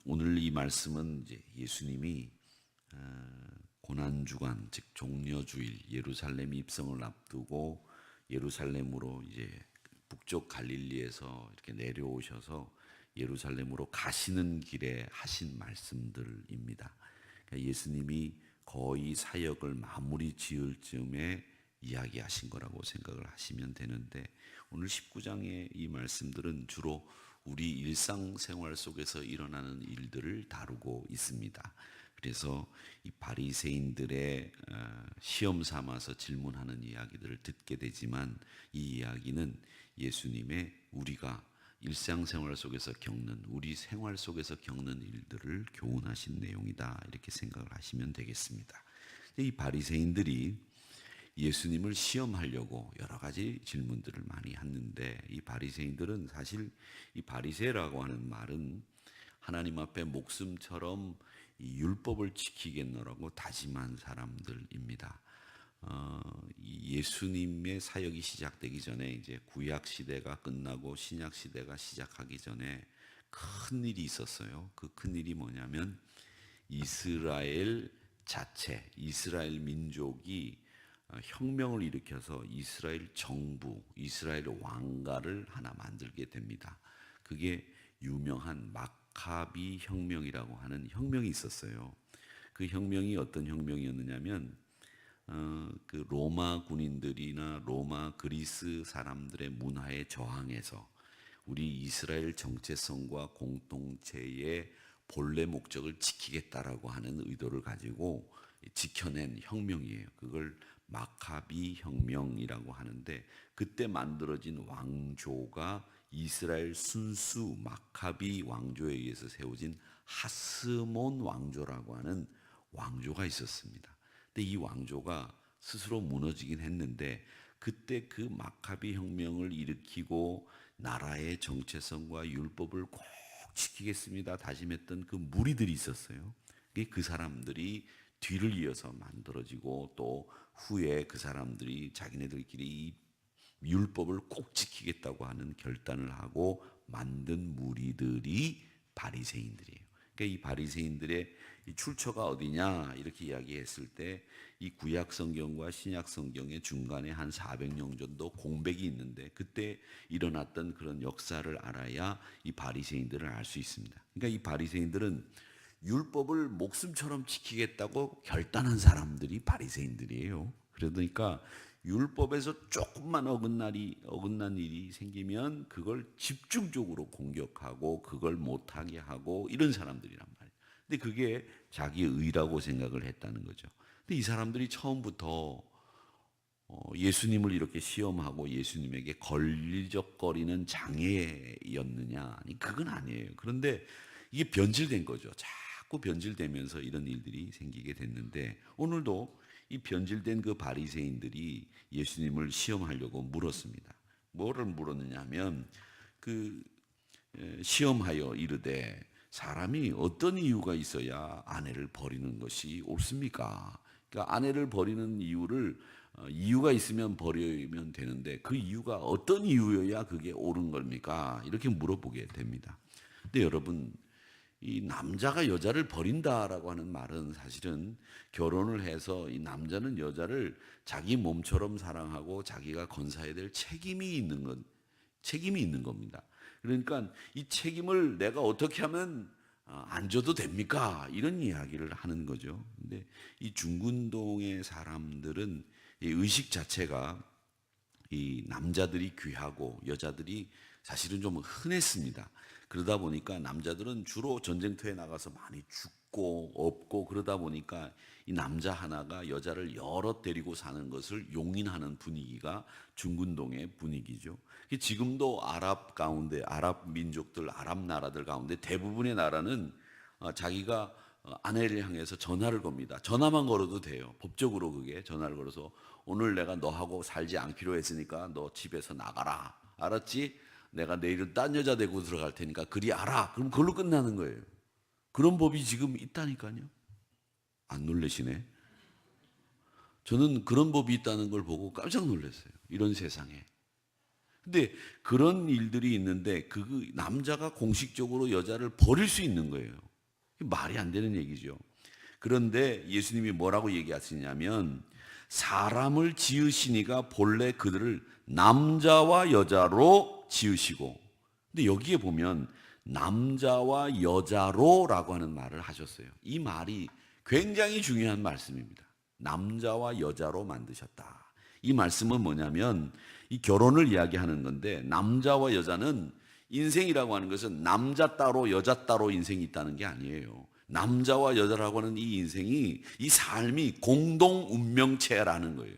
오늘 이 말씀은 이제 예수님이 고난주간 즉 종려주일 예루살렘 입성을 앞두고 예루살렘으로 이제 북쪽 갈릴리에서 이렇게 내려오셔서 예루살렘으로 가시는 길에 하신 말씀들입니다. 그러니까 예수님이 거의 사역을 마무리 지을 즈음에 이야기하신 거라고 생각을 하시면 되는데, 오늘 19장의 이 말씀들은 주로 우리 일상생활 속에서 일어나는 일들을 다루고 있습니다. 그래서 이 바리새인들의 시험 삼아서 질문하는 이야기들을 듣게 되지만, 이 이야기는 예수님의 우리가 일상생활 속에서 겪는, 우리 생활 속에서 겪는 일들을 교훈하신 내용이다, 이렇게 생각을 하시면 되겠습니다. 이 바리새인들이 예수님을 시험하려고 여러 가지 질문들을 많이 했는데, 이 바리새인들은 사실 이 바리새라고 하는 말은 하나님 앞에 목숨처럼 이 율법을 지키겠노라고 다짐한 사람들입니다. 이 예수님의 사역이 시작되기 전에, 이제 구약 시대가 끝나고 신약 시대가 시작하기 전에 큰 일이 있었어요. 그 큰 일이 뭐냐면 이스라엘 자체, 이스라엘 민족이 혁명을 일으켜서 이스라엘 정부, 이스라엘 왕가를 하나 만들게 됩니다. 그게 유명한 마카비 혁명이라고 하는 혁명이 있었어요. 그 혁명이 어떤 혁명이었느냐면 그 로마 군인들이나 로마 그리스 사람들의 문화에 저항해서 우리 이스라엘 정체성과 공동체의 본래 목적을 지키겠다라고 하는 의도를 가지고 지켜낸 혁명이에요. 그걸 마카비 혁명이라고 하는데, 그때 만들어진 왕조가 이스라엘 순수 마카비 왕조에 의해서 세워진 하스몬 왕조라고 하는 왕조가 있었습니다. 근데 이 왕조가 스스로 무너지긴 했는데, 그때 그 마카비 혁명을 일으키고 나라의 정체성과 율법을 꼭 지키겠습니다 다짐했던 그 무리들이 있었어요. 그 사람들이 뒤를 이어서 만들어지고, 또 후에 그 사람들이 자기네들끼리 이 율법을 꼭 지키겠다고 하는 결단을 하고 만든 무리들이 바리새인들이에요. 그러니까 이 바리새인들의 이 출처가 어디냐 이렇게 이야기했을 때, 이 구약 성경과 신약 성경의 중간에 한 400년 정도 공백이 있는데, 그때 일어났던 그런 역사를 알아야 이 바리새인들을 알 수 있습니다. 그러니까 이 바리새인들은 율법을 목숨처럼 지키겠다고 결단한 사람들이 바리새인들이에요. 그러니까 율법에서 조금만 어긋난 일이 생기면 그걸 집중적으로 공격하고 그걸 못하게 하고 이런 사람들이란 말이에요. 근데 그게 자기의 의라고 생각을 했다는 거죠. 근데 이 사람들이 처음부터 예수님을 이렇게 시험하고 예수님에게 걸리적거리는 장애였느냐? 아니, 그건 아니에요. 그런데 이게 변질된 거죠. 자꾸 변질되면서 이런 일들이 생기게 됐는데, 오늘도 이 변질된 그 바리새인들이 예수님을 시험하려고 물었습니다. 뭐를 물었느냐면, 그 시험하여 이르되 사람이 어떤 이유가 있어야 아내를 버리는 것이 옳습니까? 그러니까 아내를 버리는 이유가 있으면 버리면 되는데, 그 이유가 어떤 이유여야 그게 옳은 겁니까? 이렇게 물어보게 됩니다. 근데 여러분, 이 남자가 여자를 버린다라고 하는 말은 사실은 결혼을 해서 이 남자는 여자를 자기 몸처럼 사랑하고 자기가 건사해야 될 책임이 있는 겁니다. 그러니까 이 책임을 내가 어떻게 하면 안 져도 됩니까? 이런 이야기를 하는 거죠. 근데 이 중군동의 사람들은 이 의식 자체가 이 남자들이 귀하고 여자들이 사실은 좀 흔했습니다. 그러다 보니까 남자들은 주로 전쟁터에 나가서 많이 죽고 없고, 그러다 보니까 이 남자 하나가 여자를 여럿 데리고 사는 것을 용인하는 분위기가 중군동의 분위기죠. 지금도 아랍 민족들, 아랍 나라들 가운데 대부분의 나라는 자기가 아내를 향해서 전화를 겁니다. 전화만 걸어도 돼요. 법적으로 그게 전화를 걸어서 오늘 내가 너하고 살지 않기로 했으니까 너 집에서 나가라. 알았지? 내가 내일은 딴 여자 데리고 들어갈 테니까 그리 알아. 그럼 그걸로 끝나는 거예요. 그런 법이 지금 있다니까요. 안 놀라시네? 저는 그런 법이 있다는 걸 보고 깜짝 놀랐어요. 이런 세상에. 근데 그런 일들이 있는데 그 남자가 공식적으로 여자를 버릴 수 있는 거예요. 말이 안 되는 얘기죠. 그런데 예수님이 뭐라고 얘기하시냐면 사람을 지으시니가 본래 그들을 남자와 여자로 지으시고, 근데 여기에 보면 남자와 여자로라고 하는 말을 하셨어요. 이 말이 굉장히 중요한 말씀입니다. 남자와 여자로 만드셨다. 이 말씀은 뭐냐면 이 결혼을 이야기하는 건데, 남자와 여자는, 인생이라고 하는 것은 남자 따로 여자 따로 인생이 있다는 게 아니에요. 남자와 여자라고 하는 이 인생이, 이 삶이 공동 운명체라는 거예요.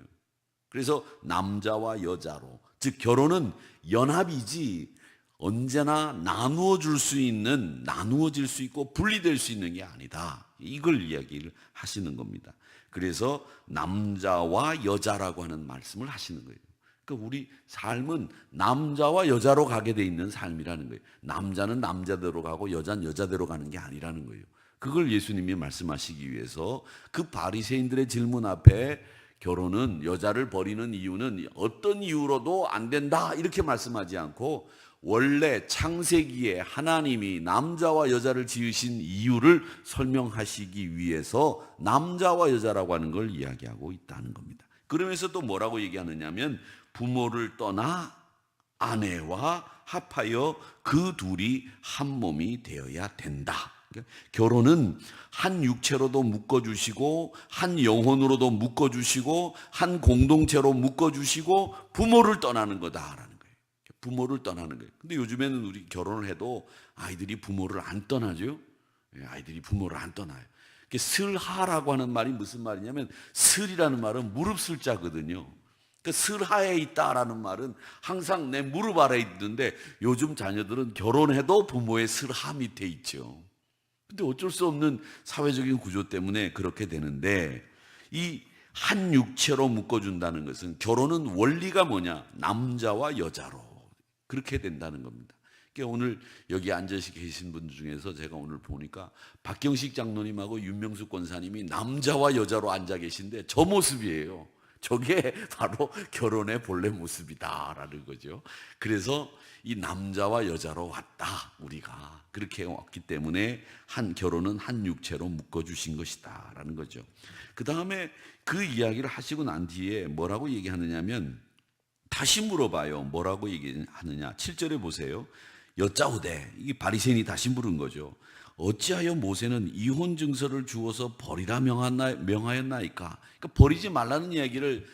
그래서 남자와 여자로, 즉 결혼은 연합이지 언제나 나누어질 수 있고 분리될 수 있는 게 아니다. 이걸 이야기를 하시는 겁니다. 그래서 남자와 여자라고 하는 말씀을 하시는 거예요. 그러니까 우리 삶은 남자와 여자로 가게 돼 있는 삶이라는 거예요. 남자는 남자대로 가고 여자는 여자대로 가는 게 아니라는 거예요. 그걸 예수님이 말씀하시기 위해서 그 바리새인들의 질문 앞에 결혼은, 여자를 버리는 이유는 어떤 이유로도 안 된다 이렇게 말씀하지 않고, 원래 창세기에 하나님이 남자와 여자를 지으신 이유를 설명하시기 위해서 남자와 여자라고 하는 걸 이야기하고 있다는 겁니다. 그러면서 또 뭐라고 얘기하느냐면 부모를 떠나 아내와 합하여 그 둘이 한 몸이 되어야 된다. 결혼은 한 육체로도 묶어주시고 한 영혼으로도 묶어주시고 한 공동체로 묶어주시고 부모를 떠나는 거다라는 거예요. 부모를 떠나는 거예요. 근데 요즘에는 우리 결혼을 해도 아이들이 부모를 안 떠나죠. 아이들이 부모를 안 떠나요. 슬하라고 하는 말이 무슨 말이냐면, 슬이라는 말은 무릎 슬자거든요. 슬하에 있다라는 말은 항상 내 무릎 아래에 있는데, 요즘 자녀들은 결혼해도 부모의 슬하 밑에 있죠. 근데 어쩔 수 없는 사회적인 구조 때문에 그렇게 되는데, 이 한 육체로 묶어준다는 것은, 결혼은 원리가 뭐냐? 남자와 여자로 그렇게 된다는 겁니다. 그러니까 오늘 여기 앉아 계신 분들 중에서 제가 오늘 보니까 박경식 장로님하고 윤명숙 권사님이 남자와 여자로 앉아 계신데 저 모습이에요. 저게 바로 결혼의 본래 모습이다라는 거죠. 그래서 이 남자와 여자로 왔다, 우리가 그렇게 왔기 때문에 결혼은 한 육체로 묶어주신 것이다라는 거죠. 그 다음에 그 이야기를 하시고 난 뒤에 뭐라고 얘기하느냐면, 다시 물어봐요. 뭐라고 얘기하느냐? 7절에 보세요. 여짜오되, 이게 바리새인이 다시 물은 거죠. 어찌하여 모세는 이혼 증서를 주어서 버리라 명하였나이까? 그러니까 버리지 말라는 이야기를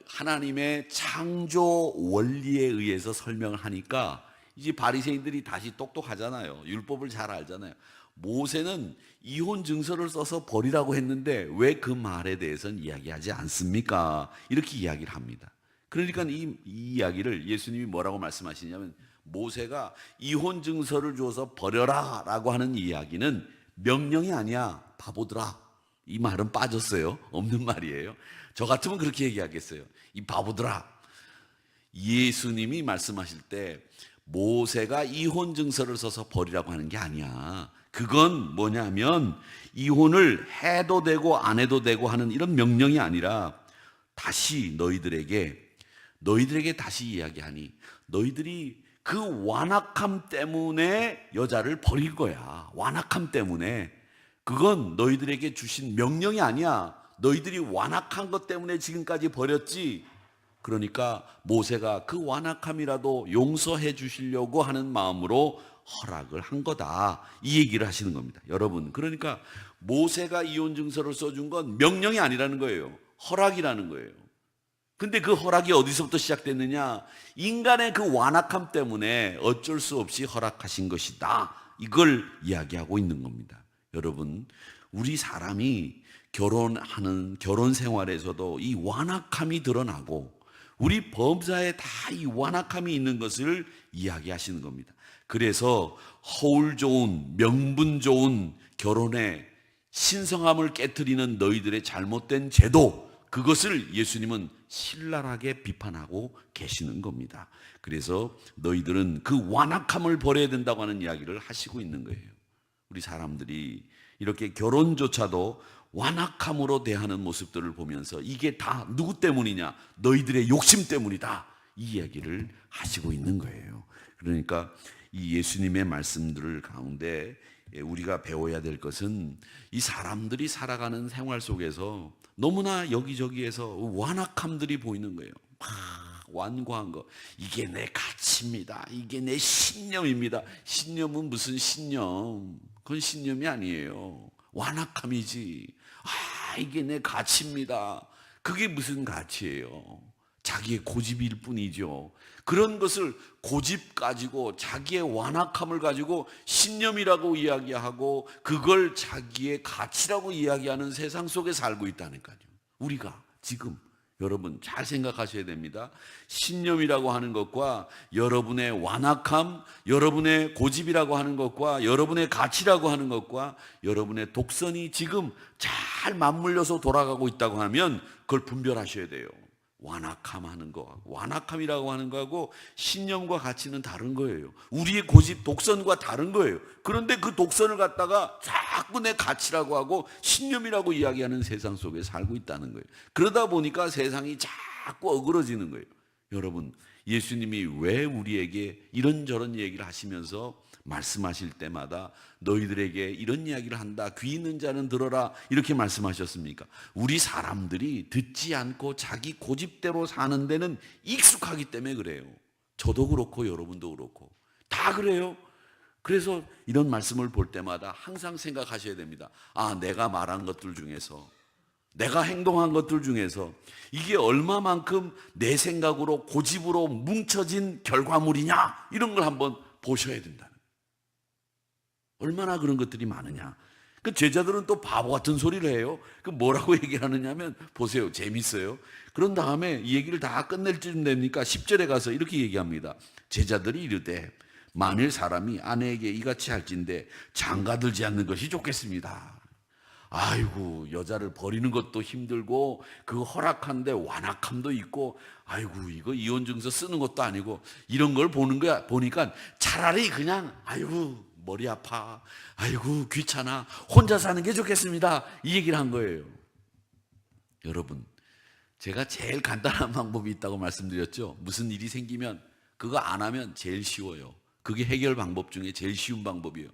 하나님의 창조 원리에 의해서 설명을 하니까 이제 바리새인들이 다시 똑똑하잖아요. 율법을 잘 알잖아요. 모세는 이혼 증서를 써서 버리라고 했는데 왜 그 말에 대해서는 이야기하지 않습니까? 이렇게 이야기를 합니다. 그러니까 이 이야기를 예수님이 뭐라고 말씀하시냐면, 모세가 이혼 증서를 줘서 버려라 라고 하는 이야기는 명령이 아니야, 바보들아. 이 말은 빠졌어요. 없는 말이에요. 저 같으면 그렇게 얘기하겠어요. 이 바보들아. 예수님이 말씀하실 때 모세가 이혼 증서를 써서 버리라고 하는 게 아니야. 그건 뭐냐면 이혼을 해도 되고 안 해도 되고 하는 이런 명령이 아니라, 다시 너희들에게 다시 이야기하니, 너희들이 그 완악함 때문에 여자를 버릴 거야. 완악함 때문에. 그건 너희들에게 주신 명령이 아니야. 너희들이 완악한 것 때문에 지금까지 버렸지. 그러니까 모세가 그 완악함이라도 용서해 주시려고 하는 마음으로 허락을 한 거다, 이 얘기를 하시는 겁니다. 여러분, 그러니까 모세가 이혼 증서를 써준 건 명령이 아니라는 거예요. 허락이라는 거예요. 근데 그 허락이 어디서부터 시작됐느냐? 인간의 그 완악함 때문에 어쩔 수 없이 허락하신 것이다, 이걸 이야기하고 있는 겁니다. 여러분, 우리 사람이 결혼하는 결혼 생활에서도 이 완악함이 드러나고 우리 범사에 다 이 완악함이 있는 것을 이야기하시는 겁니다. 그래서 허울 좋은, 명분 좋은 결혼의 신성함을 깨트리는 너희들의 잘못된 제도, 그것을 예수님은 신랄하게 비판하고 계시는 겁니다. 그래서 너희들은 그 완악함을 버려야 된다고 하는 이야기를 하시고 있는 거예요. 우리 사람들이 이렇게 결혼조차도 완악함으로 대하는 모습들을 보면서 이게 다 누구 때문이냐? 너희들의 욕심 때문이다, 이 이야기를 하시고 있는 거예요. 그러니까 이 예수님의 말씀들 가운데 우리가 배워야 될 것은 이 사람들이 살아가는 생활 속에서 너무나 여기저기에서 완악함들이 보이는 거예요. 막 완고한 거. 이게 내 가치입니다. 이게 내 신념입니다. 신념은 무슨 신념? 그건 신념이 아니에요. 완악함이지. 이게 내 가치입니다. 그게 무슨 가치예요? 자기의 고집일 뿐이죠. 그런 것을 고집 가지고 자기의 완악함을 가지고 신념이라고 이야기하고 그걸 자기의 가치라고 이야기하는 세상 속에 살고 있다니까요. 우리가 지금 여러분 잘 생각하셔야 됩니다. 신념이라고 하는 것과 여러분의 완악함, 여러분의 고집이라고 하는 것과 여러분의 가치라고 하는 것과 여러분의 독선이 지금 잘 맞물려서 돌아가고 있다고 하면 그걸 분별하셔야 돼요. 완악함하는 거, 완악함이라고 하는 거하고 신념과 가치는 다른 거예요. 우리의 고집, 독선과 다른 거예요. 그런데 그 독선을 갖다가 자꾸 내 가치라고 하고 신념이라고 이야기하는 세상 속에 살고 있다는 거예요. 그러다 보니까 세상이 자꾸 어그러지는 거예요. 여러분, 예수님이 왜 우리에게 이런저런 얘기를 하시면서 말씀하실 때마다 너희들에게 이런 이야기를 한다. 귀 있는 자는 들어라. 이렇게 말씀하셨습니까? 우리 사람들이 듣지 않고 자기 고집대로 사는 데는 익숙하기 때문에 그래요. 저도 그렇고 여러분도 그렇고 다 그래요. 그래서 이런 말씀을 볼 때마다 항상 생각하셔야 됩니다. 내가 말한 것들 중에서, 내가 행동한 것들 중에서 이게 얼마만큼 내 생각으로 고집으로 뭉쳐진 결과물이냐, 이런 걸 한번 보셔야 된다. 얼마나 그런 것들이 많으냐. 그 제자들은 또 바보 같은 소리를 해요. 그 뭐라고 얘기를 하느냐면, 보세요, 재밌어요. 그런 다음에 이 얘기를 다 끝낼 쯤 되니까 10절에 가서 이렇게 얘기합니다. 제자들이 이르되 만일 사람이 아내에게 이같이 할진대 장가들지 않는 것이 좋겠습니다. 아이고, 여자를 버리는 것도 힘들고 그 허락한데 완악함도 있고, 아이고, 이거 이혼증서 쓰는 것도 아니고 이런 걸 보는 거야. 보니까 차라리 그냥 아이고 머리 아파, 아이고 귀찮아, 혼자 사는 게 좋겠습니다, 이 얘기를 한 거예요. 여러분, 제가 제일 간단한 방법이 있다고 말씀드렸죠. 무슨 일이 생기면 그거 안 하면 제일 쉬워요. 그게 해결 방법 중에 제일 쉬운 방법이에요.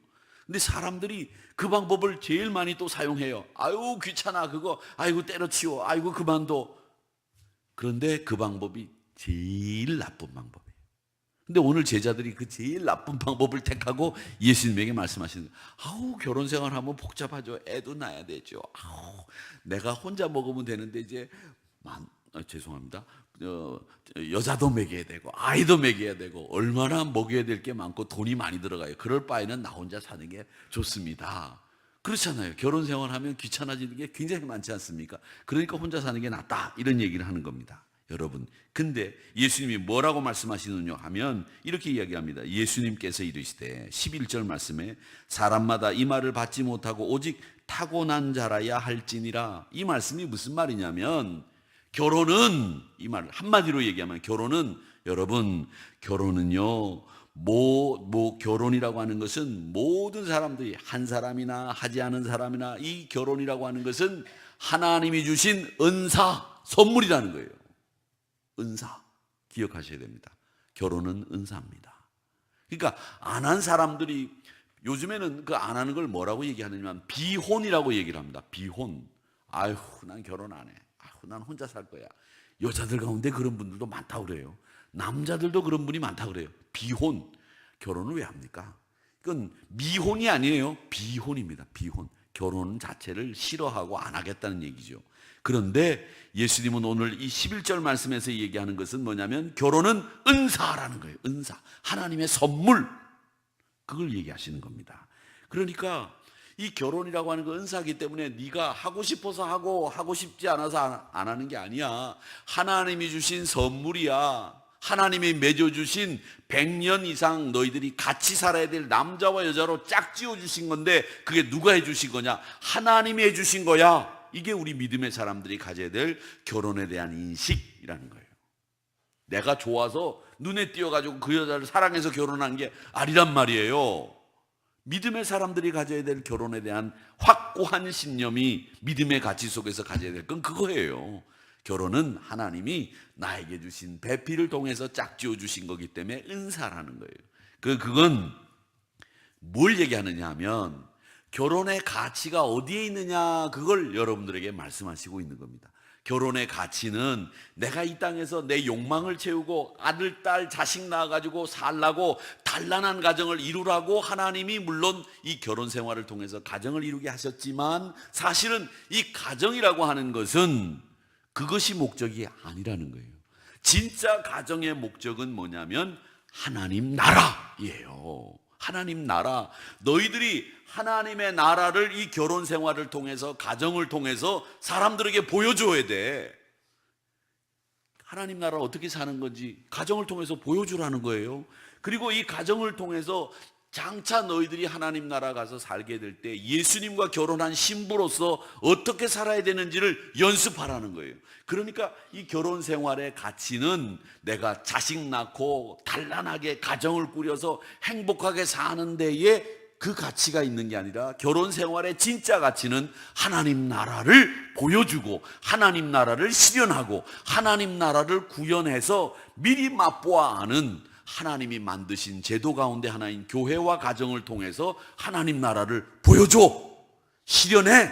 근데 사람들이 그 방법을 제일 많이 또 사용해요. 아유 귀찮아 그거, 아이고 때려치워, 아이고 그만둬. 그런데 그 방법이 제일 나쁜 방법이에요. 근데 오늘 제자들이 그 제일 나쁜 방법을 택하고 예수님에게 말씀하시는 거예요. 결혼 생활하면 복잡하죠. 애도 낳아야 되죠. 내가 혼자 먹으면 되는데 이제 죄송합니다. 여자도 먹여야 되고 아이도 먹여야 되고 얼마나 먹여야 될 게 많고 돈이 많이 들어가요. 그럴 바에는 나 혼자 사는 게 좋습니다. 그렇잖아요. 결혼 생활하면 귀찮아지는 게 굉장히 많지 않습니까? 그러니까 혼자 사는 게 낫다, 이런 얘기를 하는 겁니다. 여러분, 근데 예수님이 뭐라고 말씀하시느냐 하면 이렇게 이야기합니다. 예수님께서 이르시되 11절 말씀에 사람마다 이 말을 받지 못하고 오직 타고난 자라야 할지니라. 이 말씀이 무슨 말이냐면, 결혼은, 이 말 한마디로 얘기하면 결혼은, 여러분, 결혼은요 결혼이라고 하는 것은 모든 사람들이, 한 사람이나 하지 않은 사람이나, 이 결혼이라고 하는 것은 하나님이 주신 은사, 선물이라는 거예요. 은사, 기억하셔야 됩니다. 결혼은 은사입니다. 그러니까 안 한 사람들이 요즘에는 그 안 하는 걸 뭐라고 얘기하느냐면 비혼이라고 얘기를 합니다. 비혼. 아휴, 난 결혼 안 해. 아휴, 난 혼자 살 거야. 여자들 가운데 그런 분들도 많다고 그래요. 남자들도 그런 분이 많다고 그래요. 비혼. 결혼을 왜 합니까? 그건 미혼이 아니에요. 비혼입니다. 비혼. 결혼 자체를 싫어하고 안 하겠다는 얘기죠. 그런데 예수님은 오늘 이 11절 말씀에서 얘기하는 것은 뭐냐면 결혼은 은사라는 거예요. 은사, 하나님의 선물, 그걸 얘기하시는 겁니다. 그러니까 이 결혼이라고 하는 건 은사이기 때문에 네가 하고 싶어서 하고 하고 싶지 않아서 안 하는 게 아니야. 하나님이 주신 선물이야. 하나님이 맺어주신 100년 이상 너희들이 같이 살아야 될 남자와 여자로 짝지어 주신 건데, 그게 누가 해주신 거냐? 하나님이 해주신 거야. 이게 우리 믿음의 사람들이 가져야 될 결혼에 대한 인식이라는 거예요. 내가 좋아서 눈에 띄어가지고 그 여자를 사랑해서 결혼한 게 아니란 말이에요. 믿음의 사람들이 가져야 될 결혼에 대한 확고한 신념이 믿음의 가치 속에서 가져야 될 건 그거예요. 결혼은 하나님이 나에게 주신 배필을 통해서 짝지어 주신 거기 때문에 은사라는 거예요. 그건 뭘 얘기하느냐 하면 결혼의 가치가 어디에 있느냐, 그걸 여러분들에게 말씀하시고 있는 겁니다. 결혼의 가치는 내가 이 땅에서 내 욕망을 채우고 아들, 딸, 자식 낳아가지고 살라고 단란한 가정을 이루라고 하나님이 물론 이 결혼 생활을 통해서 가정을 이루게 하셨지만, 사실은 이 가정이라고 하는 것은 그것이 목적이 아니라는 거예요. 진짜 가정의 목적은 뭐냐면 하나님 나라예요. 하나님 나라. 너희들이 하나님의 나라를 이 결혼 생활을 통해서, 가정을 통해서 사람들에게 보여줘야 돼. 하나님 나라 어떻게 사는 건지 가정을 통해서 보여주라는 거예요. 그리고 이 가정을 통해서 장차 너희들이 하나님 나라 가서 살게 될 때 예수님과 결혼한 신부로서 어떻게 살아야 되는지를 연습하라는 거예요. 그러니까 이 결혼 생활의 가치는 내가 자식 낳고 단란하게 가정을 꾸려서 행복하게 사는 데에 그 가치가 있는 게 아니라, 결혼 생활의 진짜 가치는 하나님 나라를 보여주고 하나님 나라를 실현하고 하나님 나라를 구현해서 미리 맛보아 아는 하나님이 만드신 제도 가운데 하나인 교회와 가정을 통해서 하나님 나라를 보여줘, 실현해,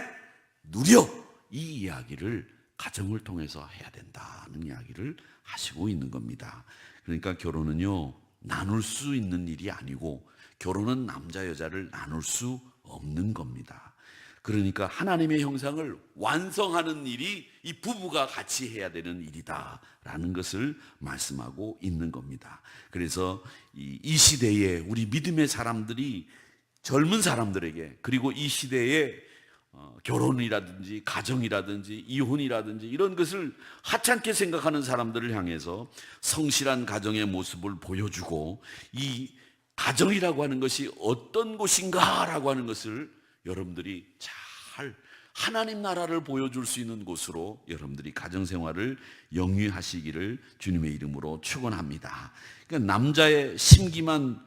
누려, 이 이야기를 가정을 통해서 해야 된다는 이야기를 하시고 있는 겁니다. 그러니까 결혼은요, 나눌 수 있는 일이 아니고 결혼은 남자 여자를 나눌 수 없는 겁니다. 그러니까 하나님의 형상을 완성하는 일이 이 부부가 같이 해야 되는 일이다라는 것을 말씀하고 있는 겁니다. 그래서 이 시대에 우리 믿음의 사람들이 젊은 사람들에게, 그리고 이 시대에 결혼이라든지 가정이라든지 이혼이라든지 이런 것을 하찮게 생각하는 사람들을 향해서 성실한 가정의 모습을 보여주고, 이 가정이라고 하는 것이 어떤 곳인가라고 하는 것을 여러분들이 잘 하나님 나라를 보여줄 수 있는 곳으로 여러분들이 가정생활을 영위하시기를 주님의 이름으로 축원합니다. 그러니까 남자의 심기만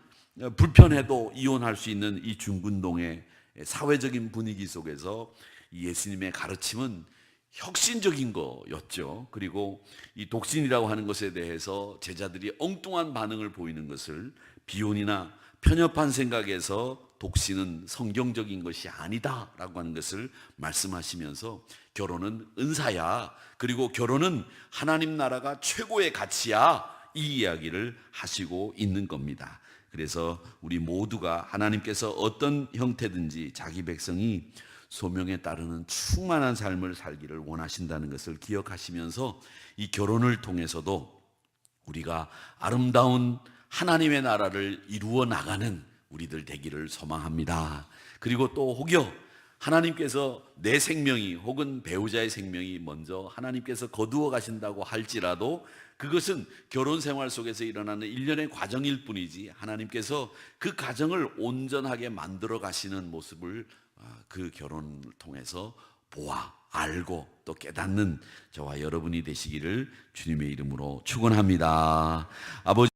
불편해도 이혼할 수 있는 이 중군동의 사회적인 분위기 속에서 예수님의 가르침은 혁신적인 거였죠. 그리고 이 독신이라고 하는 것에 대해서 제자들이 엉뚱한 반응을 보이는 것을, 비혼이나 편협한 생각에서 독신은 성경적인 것이 아니다라고 하는 것을 말씀하시면서 결혼은 은사야, 그리고 결혼은 하나님 나라가 최고의 가치야, 이 이야기를 하시고 있는 겁니다. 그래서 우리 모두가 하나님께서 어떤 형태든지 자기 백성이 소명에 따르는 충만한 삶을 살기를 원하신다는 것을 기억하시면서 이 결혼을 통해서도 우리가 아름다운 하나님의 나라를 이루어 나가는 우리들 되기를 소망합니다. 그리고 또 혹여 하나님께서 내 생명이 혹은 배우자의 생명이 먼저 하나님께서 거두어 가신다고 할지라도 그것은 결혼 생활 속에서 일어나는 일련의 과정일 뿐이지, 하나님께서 그 가정을 온전하게 만들어 가시는 모습을 그 결혼을 통해서 보아 알고 또 깨닫는 저와 여러분이 되시기를 주님의 이름으로 축원합니다. 아버지